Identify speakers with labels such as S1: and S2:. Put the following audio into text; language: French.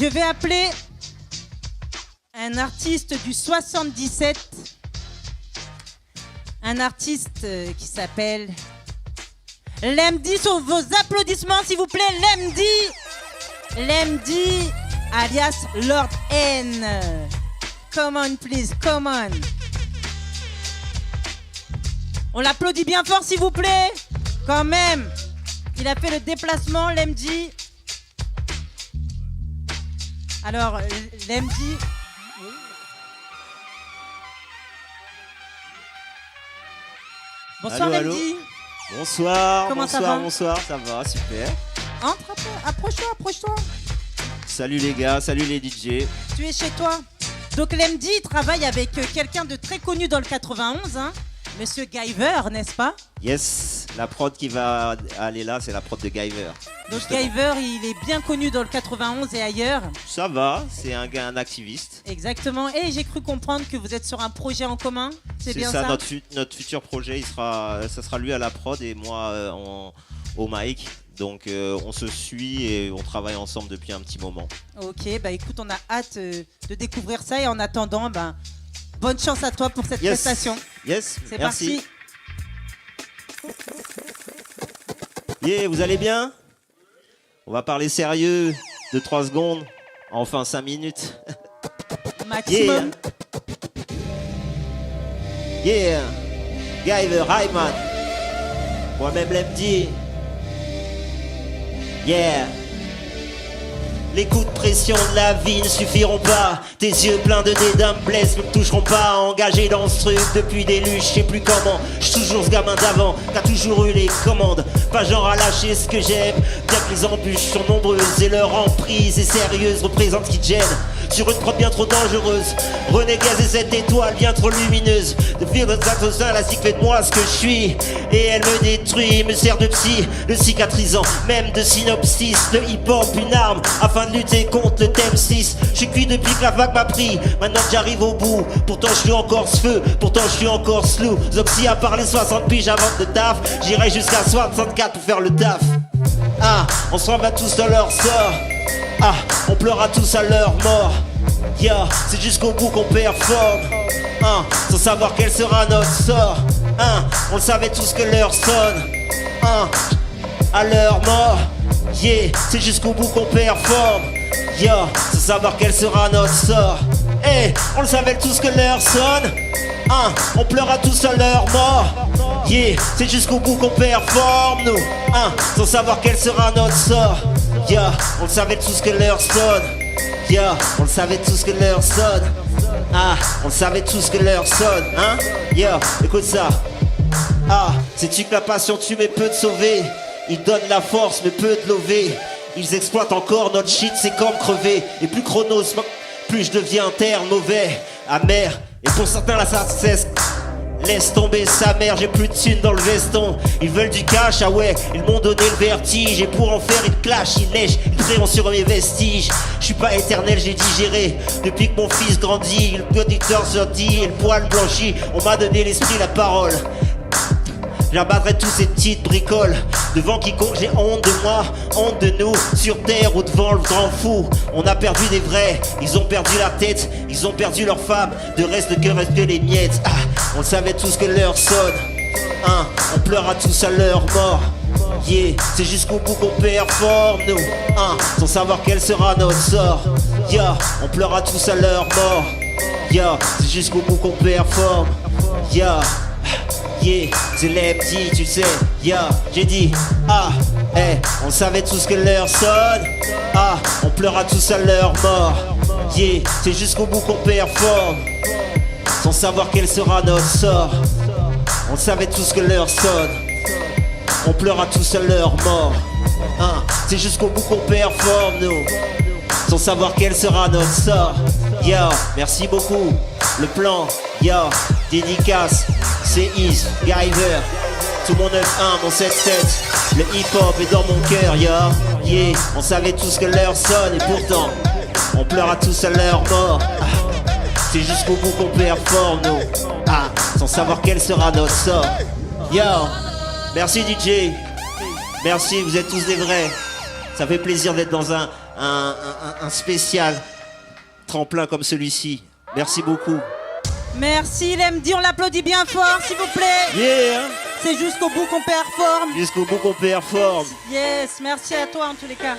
S1: Je vais appeler un artiste du 77. Un artiste qui s'appelle Lemdi. Sur vos applaudissements, s'il vous plaît. Lemdi, alias Lord N. Come on, please, come on. On l'applaudit bien fort, s'il vous plaît. Quand même. Il a fait le déplacement, Lemdi. Alors, Lemdi... Bonsoir,
S2: allô,
S1: Lemdi.
S2: Bonsoir,
S1: Comment
S2: bonsoir,
S1: ça va?
S2: bonsoir, ça va, super.
S1: Entre, approche-toi.
S2: Salut les gars, salut les DJ.
S1: Tu es chez toi. Donc Lemdi travaille avec quelqu'un de très connu dans le 91, hein, Monsieur Guyver, n'est-ce pas?
S2: Yes, la prod qui va aller là, c'est la prod de Guyver.
S1: Donc
S2: justement.
S1: Guyver, il est bien connu dans le 91 et ailleurs.
S2: Ça va, c'est un gars, un activiste.
S1: Exactement. Et j'ai cru comprendre que vous êtes sur un projet en commun. C'est bien ça?
S2: Notre futur projet, ça sera lui à la prod et moi au mic. Donc on se suit et on travaille ensemble depuis un petit moment.
S1: Ok, bah écoute, on a hâte de découvrir ça et en attendant, bah, bonne chance à toi pour cette prestation.
S2: Yes,
S1: C'est
S2: merci.
S1: parti.
S2: Yeah, vous allez bien? On va parler sérieux de 3 secondes, enfin 5 minutes.
S1: Maximum.
S2: Yeah, Guyver, Hyman, moi-même Lemdi. Yeah. Les coups de pression de la vie ne suffiront pas. Tes yeux pleins de dédain me blessent, ne me toucheront pas. Engagé dans ce truc depuis des luttes, je sais plus comment. J'suis toujours ce gamin d'avant, qui a toujours eu les commandes. Pas genre à lâcher ce que j'aime. Bien que les embûches sont nombreuses et leur emprise est sérieuse, représente ce qui te gêne. Sur une prod bien trop dangereuse, renégaze et cette étoile bien trop lumineuse. De fil de sein, la cycle fait de moi ce que je suis. Et elle me détruit, me sert de psy, de cicatrisant, même de synopsis. Le hip-hop, une arme, afin de lutter contre le thème 6. Je suis cuit depuis que la vague m'a pris, maintenant que j'arrive au bout. Pourtant je suis encore ce feu, pourtant je suis encore slou. Zoxy a parlé 60 piges avant de taf, j'irai jusqu'à 64 pour faire le taf. Ah, on se remet tous dans leur sort. Ah, on pleura tous à leur mort. Yeah, c'est jusqu'au bout qu'on performe. Sans savoir quel sera notre sort. On le savait tous que l'heure sonne. À leur mort. Yeah, c'est jusqu'au bout qu'on performe. Yeah, sans savoir quel sera notre sort. Hey, on le savait tous que l'heure sonne. On pleura tous à leur mort. Yeah, c'est jusqu'au bout qu'on performe nous. Sans savoir quel sera notre sort. Yeah, on le savait tous que l'heure sonne. Yeah, on le savait tous que l'heure sonne. On le savait tous que l'heure sonne. Yeah, écoute ça. Sais-tu que la passion tue mais peut te sauver. Ils donnent la force mais peut te lever. Ils exploitent encore notre shit, c'est comme crever. Et plus chronos, plus je deviens terre mauvais, amer. Et pour certains là ça cesse. Laisse tomber sa mère, j'ai plus de thunes dans le veston. Ils veulent du cash, ah ouais, ils m'ont donné le vertige. Et pour en faire ils clashent, ils lèchent, ils prieront sur mes vestiges. Je suis pas éternel, j'ai digéré. Depuis que mon fils grandit, le producteur se dit et le poil blanchit. On m'a donné l'esprit, la parole. J'abattrai tous ces petites bricoles. Devant quiconque j'ai honte de moi, honte de nous. Sur terre ou devant le grand fou. On a perdu des vrais, ils ont perdu la tête. Ils ont perdu leur femme, de reste que reste que les miettes. On le savait tous que l'heure sonne. On pleura tous à leur mort. Yeah, c'est jusqu'au bout qu'on performe nous. Sans savoir quel sera notre sort. Yeah, on pleura tous à leur mort. Yeah, c'est jusqu'au bout qu'on performe. Yeah. Yeah, c'est Lemdi, tu sais, yeah, j'ai dit, on savait tous que l'heure sonne, on pleura tous à leur mort, yeah, c'est jusqu'au bout qu'on performe, sans savoir quel sera notre sort, on savait tous que l'heure sonne, on pleura tous à leur mort, c'est jusqu'au bout qu'on performe, nous, sans savoir quel sera notre sort, yeah, merci beaucoup, le plan, yeah, dédicace. C'est Is, Guyver, tout mon 9-1, mon 7-7. Le hip-hop est dans mon cœur, yeah. On savait tous que l'heure sonne et pourtant on pleura tous à leur mort. C'est jusqu'au bout qu'on performe nous. Sans savoir quel sera notre sort. Yo, merci DJ. Merci, vous êtes tous des vrais. Ça fait plaisir d'être dans un un spécial tremplin comme celui-ci. Merci beaucoup.
S1: Merci l'MD, on l'applaudit bien fort s'il vous plaît.
S2: Yeah!
S1: C'est jusqu'au bout qu'on performe.
S2: Jusqu'au bout qu'on performe.
S1: Yes, merci à toi en tous les cas.